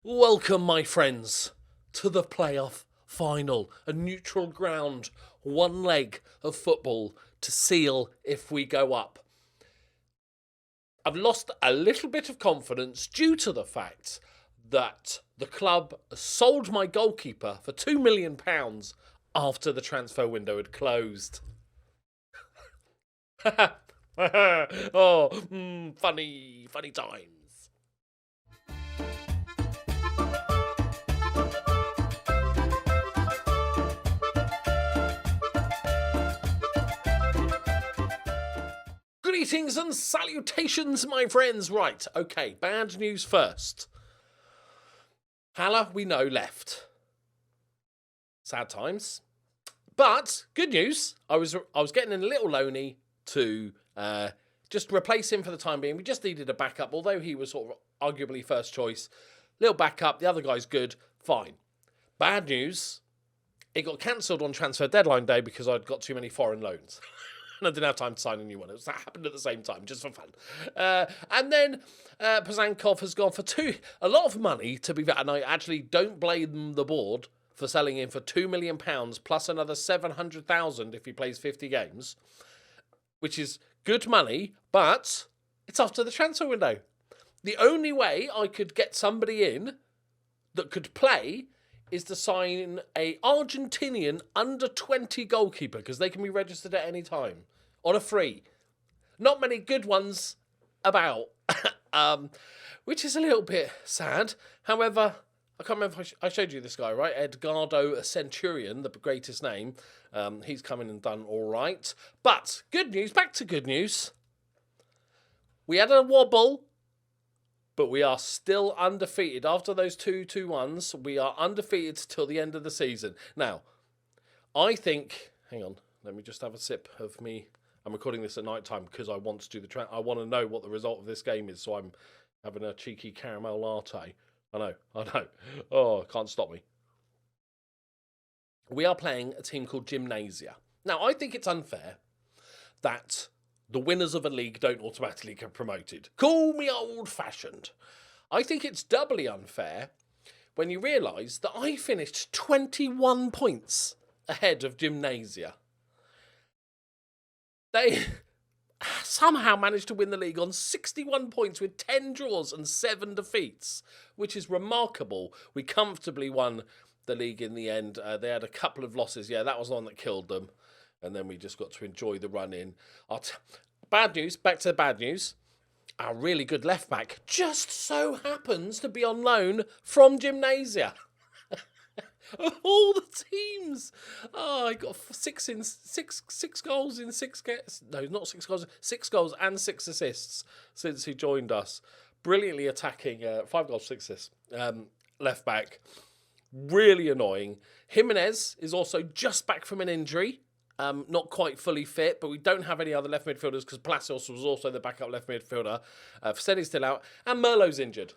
Welcome, my friends, to the playoff final. A neutral ground, one leg of football to seal if we go up. I've lost a little bit of confidence due to the fact that the club sold my goalkeeper for £2 million after the transfer window had closed. Funny times. Greetings and salutations, my friends. Right, okay, bad news first. Haller, we know, left. Sad times. But good news, I was getting a little loany to just replace him for the time being. We just needed a backup, although he was sort of arguably first choice. Little backup, the other guy's good, fine. Bad news, it got cancelled on transfer deadline day because I'd got too many foreign loans. And I didn't have time to sign a new one. That happened at the same time, just for fun. And then Pazankov has gone for a lot of money, to be fair, and I actually don't blame the board for selling him for £2 million plus another 700,000 if he plays 50 games, which is good money, but it's after the transfer window. The only way I could get somebody in that could play is to sign a Argentinian under-20 goalkeeper, because they can be registered at any time on a free. Not many good ones about, which is a little bit sad. However, I can't remember if I showed you this guy, right? Edgardo Centurion, the greatest name. He's come in and done all right. But good news, back to good news. We had a wobble, but we are still undefeated. After those 2-2-1s, we are undefeated till the end of the season. Now, I think... Hang on, let me just have a sip of me. I'm recording this at night time because I want to do I want to know what the result of this game is, so I'm having a cheeky caramel latte. I know. Oh, can't stop me. We are playing a team called Gymnasia. Now, I think it's unfair that the winners of a league don't automatically get promoted. Call me old-fashioned. I think it's doubly unfair when you realise that I finished 21 points ahead of Gymnasia. They somehow managed to win the league on 61 points with 10 draws and 7 defeats, which is remarkable. We comfortably won the league in the end. They had a couple of losses. Yeah, that was the one that killed them. And then we just got to enjoy the run-in. Bad news, back to the bad news. Our really good left-back just so happens to be on loan from Gymnasia. Of all the teams. Oh, I got six goals in 6 games. No, not 6 goals. 6 goals and 6 assists since he joined us. Brilliantly attacking, 5 goals, 6 assists. Left-back. Really annoying. Jimenez is also just back from an injury. Not quite fully fit, but we don't have any other left midfielders because Palacios was also the backup left midfielder. Fesseni's still out, and Merlot's injured.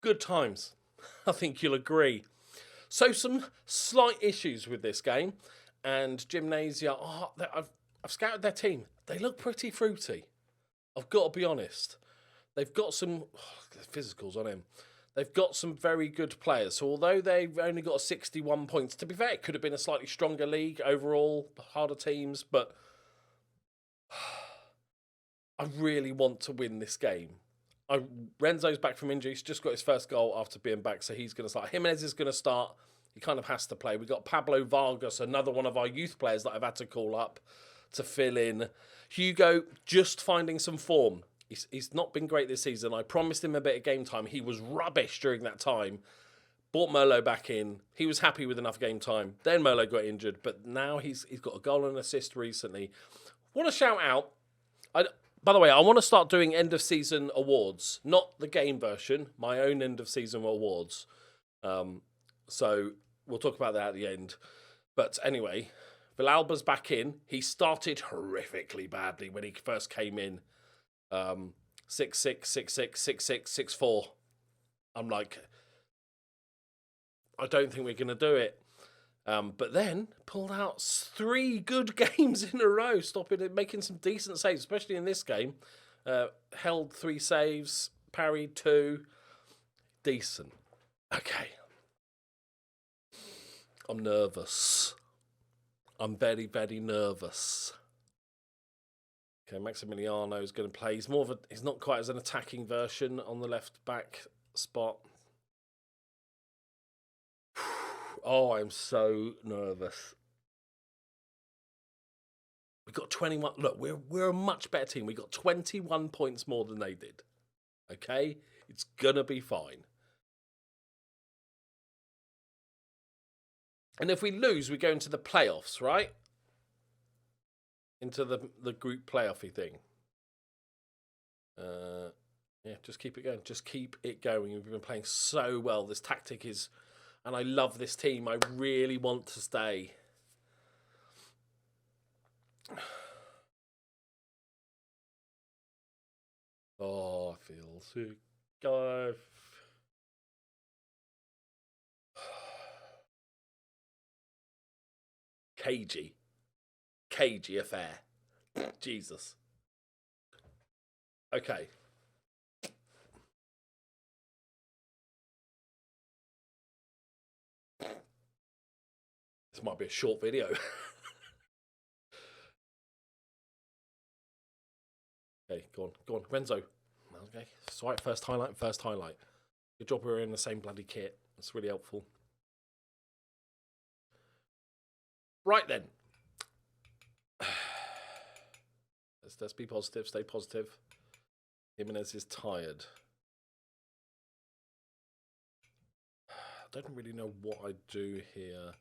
Good times. I think you'll agree. So some slight issues with this game, and Gymnasia, I've scouted their team. They look pretty fruity. I've got to be honest. They've got some physicals on him. They've got some very good players. So although they've only got 61 points, to be fair, it could have been a slightly stronger league overall, harder teams, but I really want to win this game. Renzo's back from injury. He's just got his first goal after being back, so he's going to start. Jimenez is going to start. He kind of has to play. We've got Pablo Vargas, another one of our youth players that I've had to call up to fill in. Hugo just finding some form. He's not been great this season. I promised him a bit of game time. He was rubbish during that time. Brought Merlot back in. He was happy with enough game time. Then Merlot got injured, but now he's got a goal and assist recently. Want to shout out... By the way, I want to start doing end-of-season awards. Not the game version, my own end-of-season awards. So we'll talk about that at the end. But anyway, Villalba's back in. He started horrifically badly when he first came in. 6-6, 6-6, 6-6, 6-4. I'm like, I don't think we're going to do it. But then pulled out 3 good games in a row, stopping it, making some decent saves, especially in this game. Held 3 saves, parried 2. Decent. Okay. I'm nervous. I'm very, very nervous. Okay, Maximiliano is going to play. He's not quite as an attacking version on the left back spot. Oh, I'm so nervous. We got 21. Look, we're a much better team. We got 21 points more than they did. Okay, it's gonna be fine. And if we lose, we go into the playoffs, right? Into the group playoffy thing. Yeah, just keep it going. Just keep it going. We've been playing so well. This tactic is, and I love this team. I really want to stay. Oh, I feel sick. Cagey affair. Jesus. Okay. This might be a short video. Okay, go on, Renzo. Okay, it's right, first highlight. Good job we're in the same bloody kit. That's really helpful. Right then. Let's be positive, stay positive. Jimenez is tired. I don't really know what I'd do here.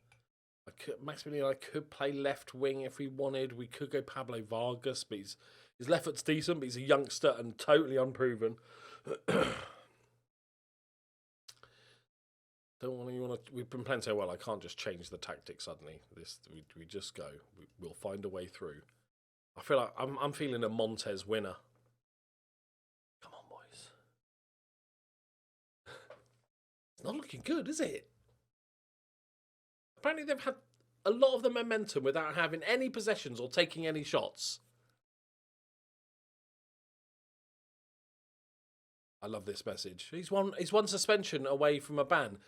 Maximilian, I could play left wing if we wanted. We could go Pablo Vargas, but his left foot's decent, but he's a youngster and totally unproven. We've been playing so well. I can't just change the tactic suddenly. We just go. We'll find a way through. I feel like I'm feeling a Montez winner. Come on, boys. It's not looking good, is it? Apparently they've had a lot of the momentum without having any possessions or taking any shots. I love this message. He's one suspension away from a ban.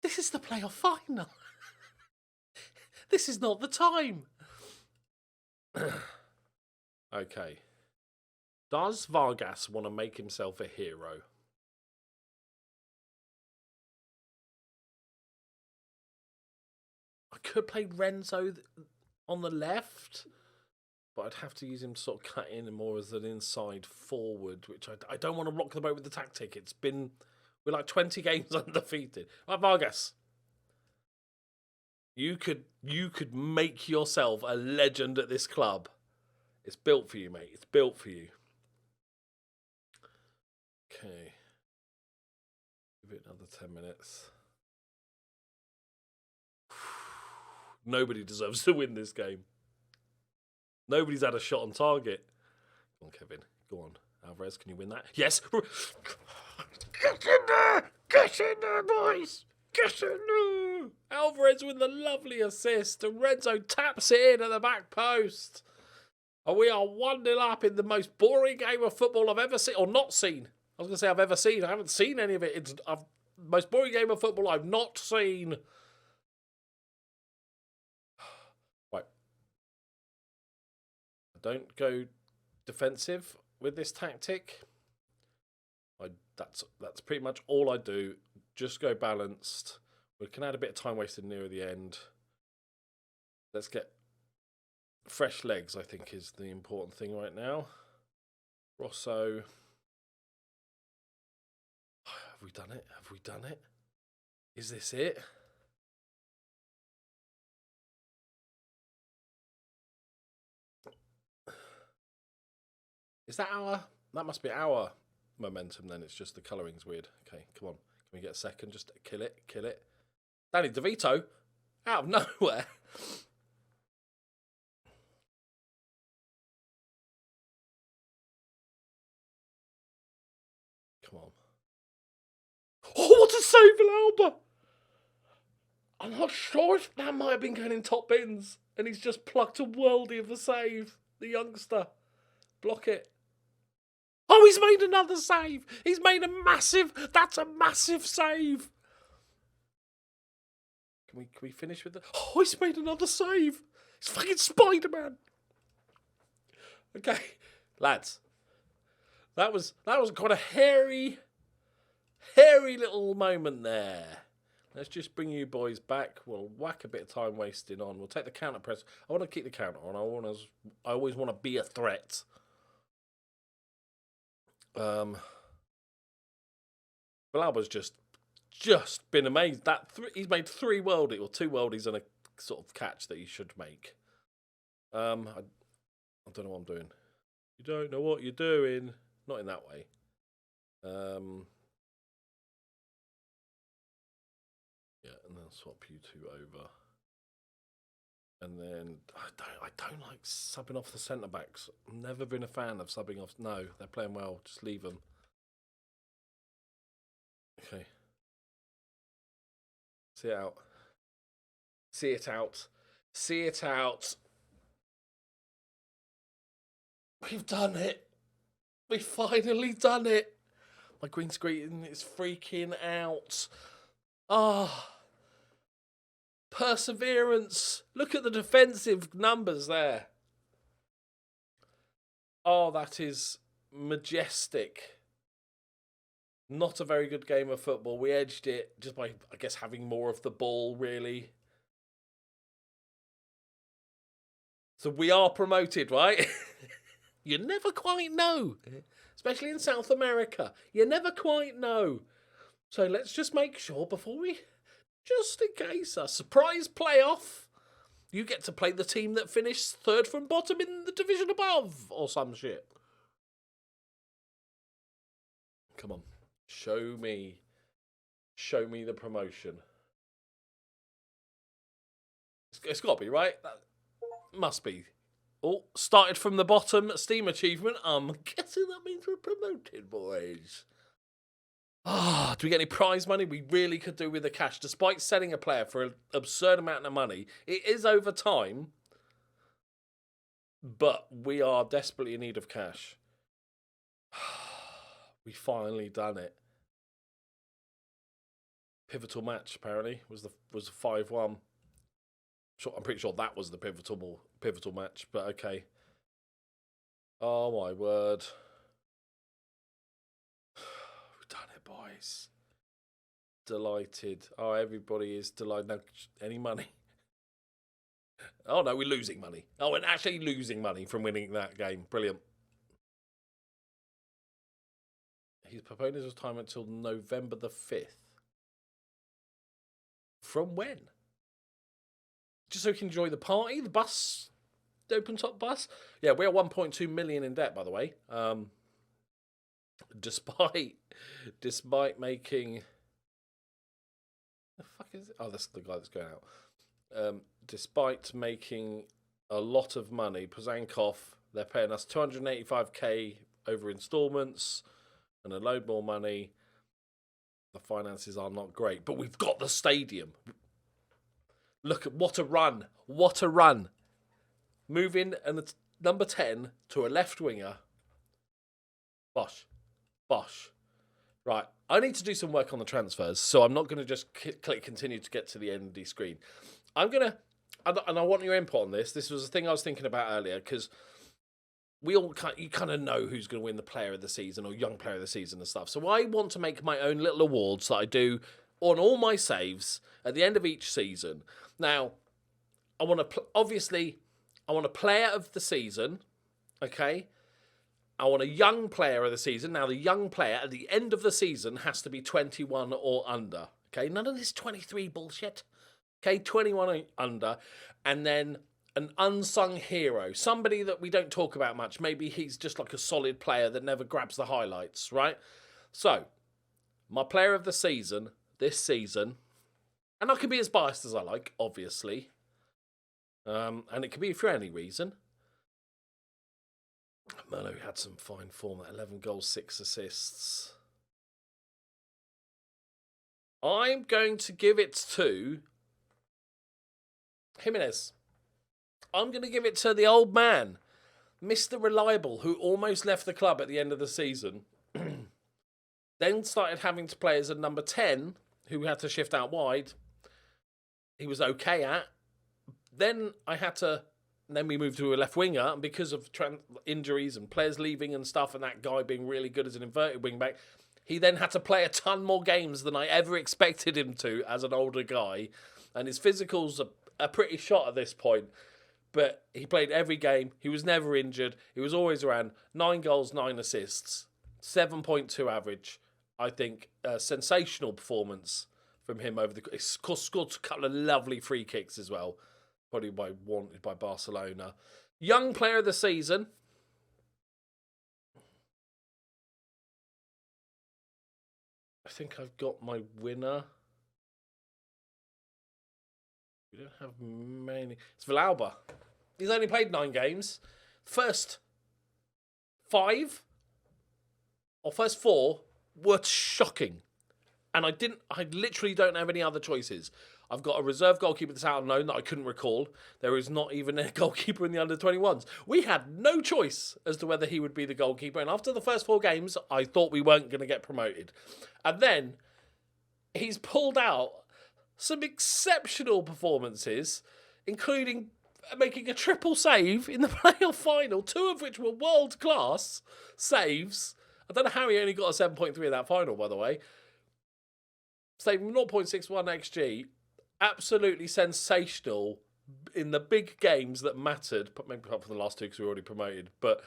This is the playoff final. This is not the time. Okay. Does Vargas want to make himself a hero? I could play Renzo on the left, but I'd have to use him to sort of cut in more as an inside forward, which I don't want to rock the boat with the tactic. We're like 20 games undefeated. Right, Vargas. You could make yourself a legend at this club. It's built for you, mate. It's built for you. Okay. Give it another 10 minutes. Nobody deserves to win this game. Nobody's had a shot on target. Come on, Kevin. Go on. Alvarez, can you win that? Yes! Get in there! Get in there, boys! Get in there! Alvarez with the lovely assist. And Renzo taps it in at the back post. And we are 1-0 up in the most boring game of football I've ever seen. Or not seen. I was going to say I've ever seen. I haven't seen any of it. It's the most boring game of football I've not seen. Right. Don't go defensive with this tactic. That's pretty much all I do. Just go balanced. We can add a bit of time wasted near the end. Let's get fresh legs, I think, is the important thing right now. Rosso. Have we done it? Have we done it? Is this it? Is that our... That must be our momentum then. It's just the colouring's weird. Okay, come on. Can we get a second? Just kill it. Kill it. Danny DeVito. Out of nowhere. Come on. Oh, what a save from Alba! I'm not sure if that might have been going in top bins. And he's just plucked a worldie of the save. The youngster. Block it. he's made another save. He's made a massive... That's a massive save. Can we finish with the... Oh, he's made another save. It's fucking Spider-Man. Okay, lads. That was quite a hairy little moment there. Let's just bring you boys back. We'll whack a bit of time wasting on. We'll take the counter press. I want to keep the counter on. I always want to be a threat. Bilal just been amazed. He's made 3 worldies or 2 worldies and a sort of catch that he should make. I don't know what I'm doing. You don't know what you're doing. Not in that way. Yeah, and then swap you 2 over. And then I don't like subbing off the centre backs. I've never been a fan of subbing off. No, they're playing well. Just leave them. Okay. See it out. See it out. See it out. We've done it. We've finally done it. My green screen is freaking out. Ah. Perseverance. Look at the defensive numbers there. Oh, that is majestic. Not a very good game of football. We edged it just by, I guess, having more of the ball, really. So we are promoted, right? You never quite know. Especially in South America. You never quite know. So let's just make sure before we... Just in case, a surprise playoff. You get to play the team that finished 3rd from bottom in the division above. Or some shit. Come on. Show me the promotion. It's got to be, right? That must be. Oh, started from the bottom. Steam achievement. I'm guessing that means we're promoted, boys. Ah, do we get any prize money? We really could do with the cash. Despite selling a player for an absurd amount of money, it is over time. But we are desperately in need of cash. We finally done it. Pivotal match, apparently, was the 5-1. I'm pretty sure that was the pivotal match, but okay. Oh my word. We've done it, boys. Delighted. Oh, everybody is delighted. No, any money? Oh no, we're losing money. Oh, and actually losing money from winning that game. Brilliant. He's postponed his retirement until November the 5th. From when? Just so he can enjoy the party, the bus, the open top bus. Yeah, we're 1.2 million in debt, by the way. Despite making, the fuck is it? Oh, that's the guy that's going out. Despite making a lot of money, Pazankov, they're paying us 285k over installments and a load more money. The finances are not great, but we've got the stadium. Look at what a run. What a run. Moving and number 10 to a left winger. Bosh. Bosh. Right. I need to do some work on the transfers, so I'm not going to just click continue to get to the end of the screen. I'm going to, and I want your input on this. This was a thing I was thinking about earlier, because you kind of know who's going to win the player of the season or young player of the season and stuff. So I want to make my own little awards that I do on all my saves at the end of each season. Now, I want a player of the season, okay? I want a young player of the season. Now, the young player at the end of the season has to be 21 or under, okay? None of this 23 bullshit, okay? 21 or under, and then an unsung hero, somebody that we don't talk about much. Maybe he's just like a solid player that never grabs the highlights, right? So, my player of the season, this season, and I can be as biased as I like, obviously, and it can be for any reason. Merlo had some fine form, 11 goals, 6 assists. I'm going to give it to Jimenez. I'm going to give it to the old man. Mr. Reliable, who almost left the club at the end of the season, then started having to play as a number 10, who had to shift out wide. He was okay at. Then we moved to a left winger, and because of injuries and players leaving and stuff, and that guy being really good as an inverted wing back, he then had to play a ton more games than I ever expected him to as an older guy. And his physicals are pretty shot at this point. But he played every game. He was never injured. He was always around. 9 goals, 9 assists. 7.2 average. I think a sensational performance from him over the... He scored a couple of lovely free kicks as well. Probably wanted by Barcelona. Young player of the season. I think I've got my winner. We don't have many. It's Villalba. He's only played 9 games. First 5 or first 4 were shocking. And I literally don't have any other choices. I've got a reserve goalkeeper that's out on loan that I couldn't recall. There is not even a goalkeeper in the under-21s. We had no choice as to whether he would be the goalkeeper. And after the first 4 games, I thought we weren't going to get promoted. And then he's pulled out some exceptional performances, including making a triple save in the playoff final, 2 of which were world-class saves. I don't know how he only got a 7.3 in that final, by the way. Saving 0.61 XG. Absolutely sensational in the big games that mattered, but maybe apart from the last 2 because we were already promoted. But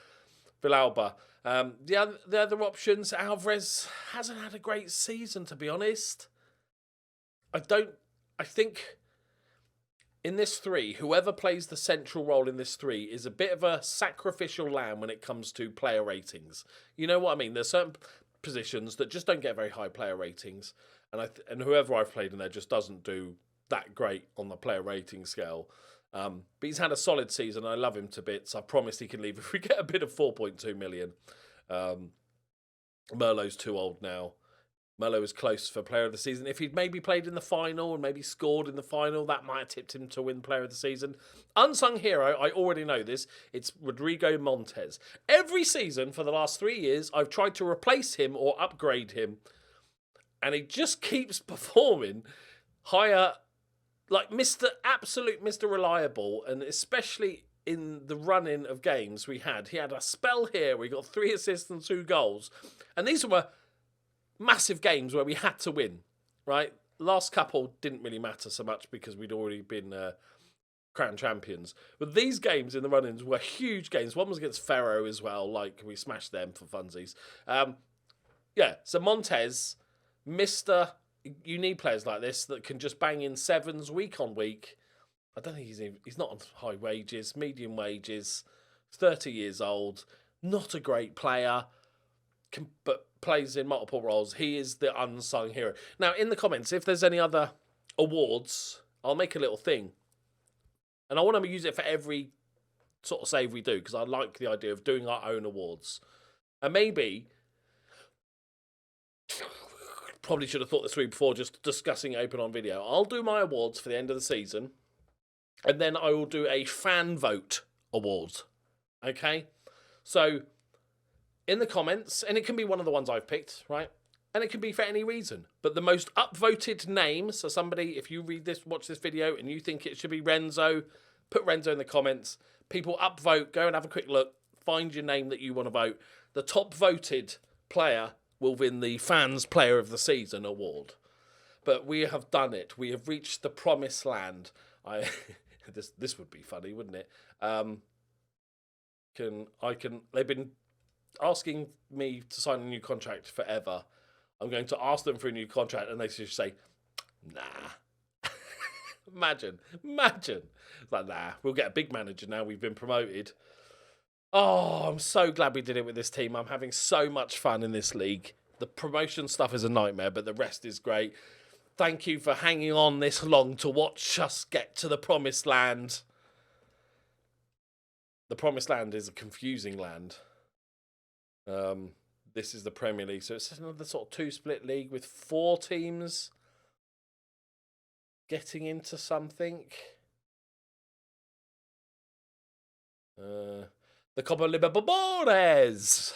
Villalba. The other options, Alvarez hasn't had a great season, to be honest. I think in this 3, whoever plays the central role in this 3 is a bit of a sacrificial lamb when it comes to player ratings. You know what I mean? There's certain positions that just don't get very high player ratings, and whoever I've played in there just doesn't do that great on the player rating scale. But he's had a solid season. I love him to bits. I promised he can leave if we get a bid of 4.2 million. Merlot's too old now. Merlot was close for player of the season. If he'd maybe played in the final and maybe scored in the final, that might have tipped him to win player of the season. Unsung hero, I already know this. It's Rodrigo Montes. Every season for the last 3 years, I've tried to replace him or upgrade him. And he just keeps performing higher, like absolute Mr. Reliable, and especially in the run-in of games we had. He had a spell here where he got 3 assists and 2 goals. And these were massive games where we had to win, right? Last couple didn't really matter so much because we'd already been crowned champions. But these games in the run-ins were huge games. One was against Ferro as well, like we smashed them for funsies. So Montes, you need players like this that can just bang in 7s week on week. I don't think he's not on high wages, medium wages, 30 years old, not a great player, but plays in multiple roles. He is the unsung hero. Now, in the comments, if there's any other awards, I'll make a little thing. And I want to use it for every sort of save we do, because I like the idea of doing our own awards. And maybe, probably should have thought this through before just discussing it open on video. I'll do my awards for the end of the season, and then I will do a fan vote award. Okay? So, in the comments, and it can be one of the ones I've picked, right? And it can be for any reason. But the most upvoted name, so somebody, if you watch this video, and you think it should be Renzo, put Renzo in the comments. People upvote, go and have a quick look, find your name that you want to vote. The top voted player will win the Fans Player of the Season award. But we have done it. We have reached the promised land. This would be funny, wouldn't it? They've been asking me to sign a new contract forever. I'm going to ask them for a new contract and they just say, nah. Imagine. It's like, nah, we'll get a big manager now. We've been promoted. Oh, I'm so glad we did it with this team. I'm having so much fun in this league. The promotion stuff is a nightmare, but the rest is great. Thank you for hanging on this long to watch us get to the promised land. The promised land is a confusing land. This is the Premier League, so it's another sort of 2-split league with 4 teams getting into something. the Copa Libertadores.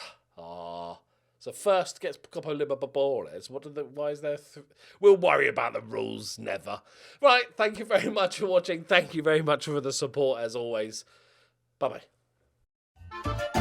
So first gets Copa Libertadores. Why is there? We'll worry about the rules, never. Right, thank you very much for watching. Thank you very much for the support, as always. Bye-bye.